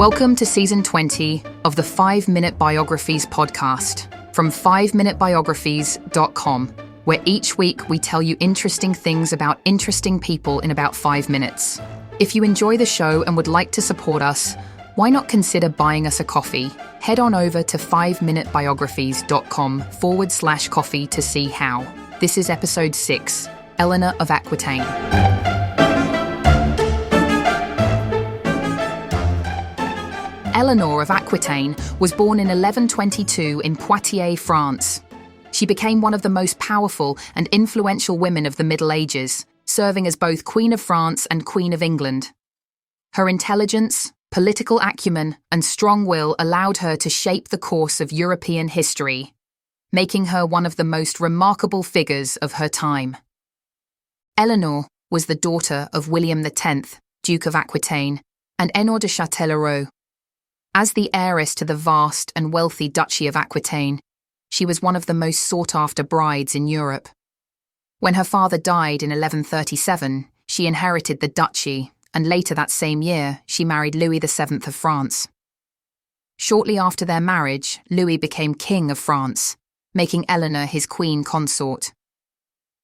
Welcome to Season 20 of the 5-Minute Biographies podcast from 5minutebiographies.com, where each week we tell you interesting things about interesting people in about 5 minutes. If you enjoy the show and would like to support us, why not consider buying us a coffee? Head on over to 5minutebiographies.com/coffee to see how. This is episode 6, Eleanor of Aquitaine. Eleanor of Aquitaine was born in 1122 in Poitiers, France. She became one of the most powerful and influential women of the Middle Ages, serving as both Queen of France and Queen of England. Her intelligence, political acumen, and strong will allowed her to shape the course of European history, making her one of the most remarkable figures of her time. Eleanor was the daughter of William X, Duke of Aquitaine, and Eleanor de Châtellerault. As the heiress to the vast and wealthy Duchy of Aquitaine, she was one of the most sought-after brides in Europe. When her father died in 1137, she inherited the duchy, and later that same year, she married Louis VII of France. Shortly after their marriage, Louis became King of France, making Eleanor his queen consort.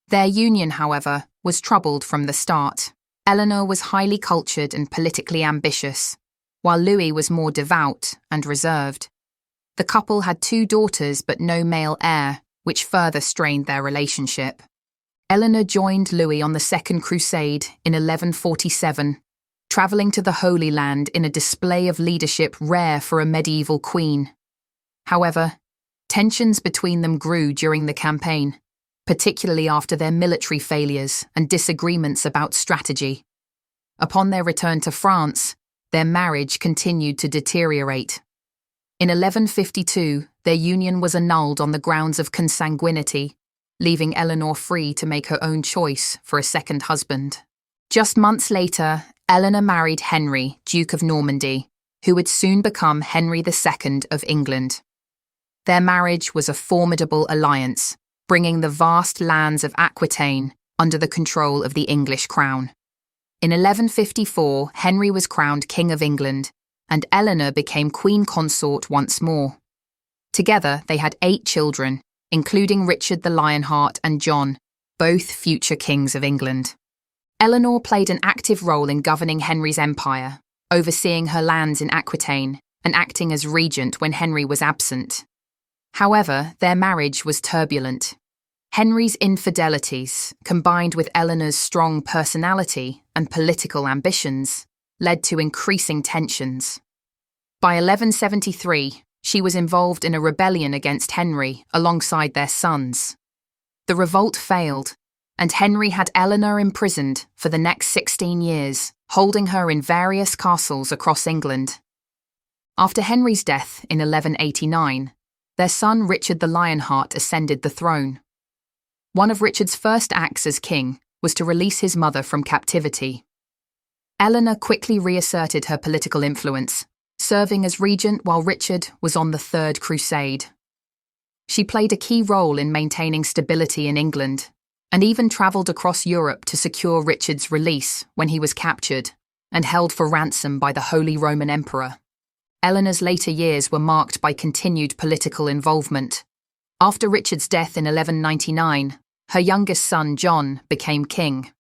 Their union, however, was troubled from the start. Eleanor was highly cultured and politically ambitious, while Louis was more devout and reserved. The couple had 2 daughters but no male heir, which further strained their relationship. Eleanor joined Louis on the Second Crusade in 1147, travelling to the Holy Land in a display of leadership rare for a medieval queen. However, tensions between them grew during the campaign, particularly after their military failures and disagreements about strategy. Upon their return to France, their marriage continued to deteriorate. In 1152, their union was annulled on the grounds of consanguinity, leaving Eleanor free to make her own choice for a second husband. Just months later, Eleanor married Henry, Duke of Normandy, who would soon become Henry II of England. Their marriage was a formidable alliance, bringing the vast lands of Aquitaine under the control of the English crown. In 1154, Henry was crowned King of England, and Eleanor became Queen Consort once more. Together, they had 8 children, including Richard the Lionheart and John, both future kings of England. Eleanor played an active role in governing Henry's empire, overseeing her lands in Aquitaine and acting as regent when Henry was absent. However, their marriage was turbulent. Henry's infidelities, combined with Eleanor's strong personality and political ambitions, led to increasing tensions. By 1173, she was involved in a rebellion against Henry alongside their sons. The revolt failed, and Henry had Eleanor imprisoned for the next 16 years, holding her in various castles across England. After Henry's death in 1189, their son Richard the Lionheart ascended the throne. One of Richard's first acts as king was to release his mother from captivity. Eleanor quickly reasserted her political influence, serving as regent while Richard was on the Third Crusade. She played a key role in maintaining stability in England, and even travelled across Europe to secure Richard's release when he was captured and held for ransom by the Holy Roman Emperor. Eleanor's later years were marked by continued political involvement. After Richard's death in 1199, her youngest son John became king.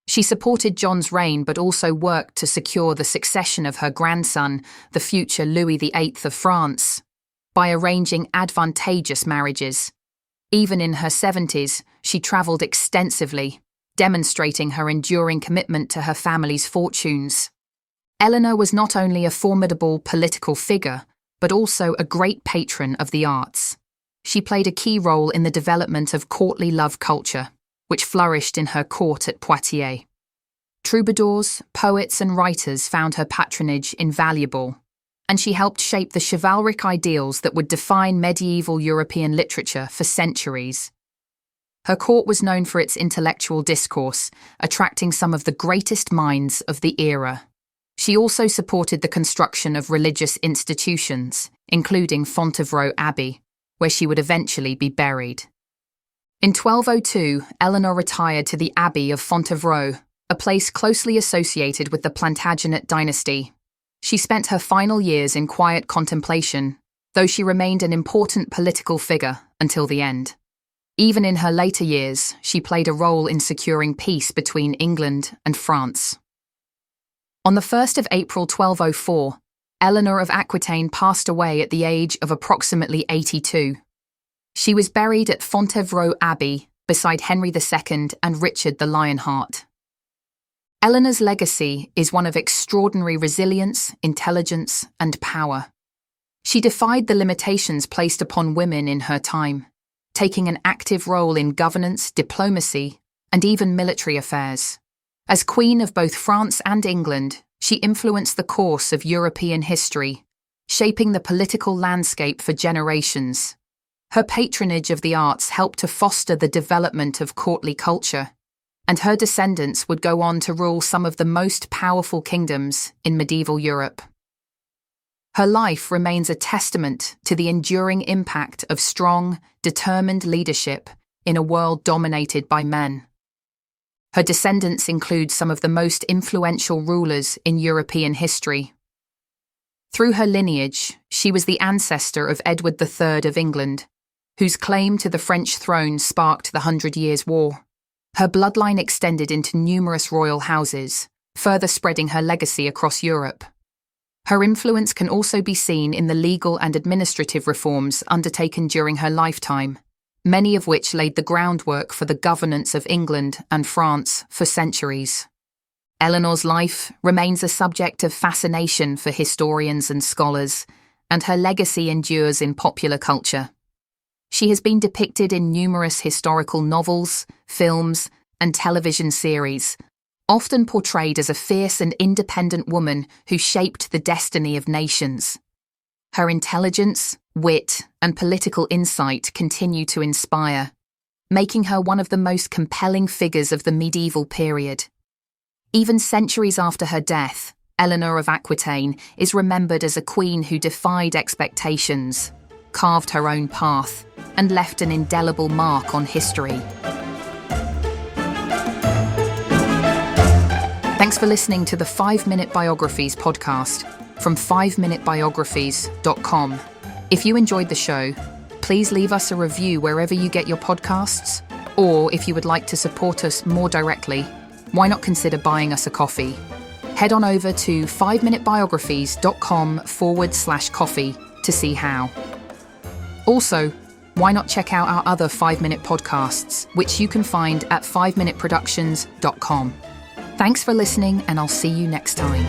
She supported John's reign but also worked to secure the succession of her grandson, the future Louis VIII of France, by arranging advantageous marriages. Even in her 70s, she travelled extensively, demonstrating her enduring commitment to her family's fortunes. Eleanor was not only a formidable political figure, but also a great patron of the arts. She played a key role in the development of courtly love culture, which flourished in her court at Poitiers. Troubadours, poets and writers found her patronage invaluable, and she helped shape the chivalric ideals that would define medieval European literature for centuries. Her court was known for its intellectual discourse, attracting some of the greatest minds of the era. She also supported the construction of religious institutions, including Fontevraud Abbey, where she would eventually be buried. In 1202, Eleanor retired to the Abbey of Fontevraud, a place closely associated with the Plantagenet dynasty. She spent her final years in quiet contemplation, though she remained an important political figure until the end. Even in her later years, she played a role in securing peace between England and France. On the 1st of April 1204, Eleanor of Aquitaine passed away at the age of approximately 82. She was buried at Fontevraud Abbey beside Henry II and Richard the Lionheart. Eleanor's legacy is one of extraordinary resilience, intelligence, and power. She defied the limitations placed upon women in her time, taking an active role in governance, diplomacy, and even military affairs. As Queen of both France and England, she influenced the course of European history, shaping the political landscape for generations. Her patronage of the arts helped to foster the development of courtly culture, and her descendants would go on to rule some of the most powerful kingdoms in medieval Europe. Her life remains a testament to the enduring impact of strong, determined leadership in a world dominated by men. Her descendants include some of the most influential rulers in European history. Through her lineage, she was the ancestor of Edward III of England, whose claim to the French throne sparked the 100 Years' War. Her bloodline extended into numerous royal houses, further spreading her legacy across Europe. Her influence can also be seen in the legal and administrative reforms undertaken during her lifetime, many of which laid the groundwork for the governance of England and France for centuries. Eleanor's life remains a subject of fascination for historians and scholars, and her legacy endures in popular culture. She has been depicted in numerous historical novels, films, and television series, often portrayed as a fierce and independent woman who shaped the destiny of nations. Her intelligence, wit, and political insight continue to inspire, making her one of the most compelling figures of the medieval period. Even centuries after her death, Eleanor of Aquitaine is remembered as a queen who defied expectations, carved her own path, and left an indelible mark on history. Thanks for listening to the 5-Minute Biographies podcast from 5minutebiographies.com. If you enjoyed the show, please leave us a review wherever you get your podcasts, or if you would like to support us more directly, why not consider buying us a coffee? Head on over to 5minutebiographies.com/coffee to see how. Also, why not check out our other 5-minute podcasts, which you can find at 5minuteproductions.com. Thanks for listening, and I'll see you next time.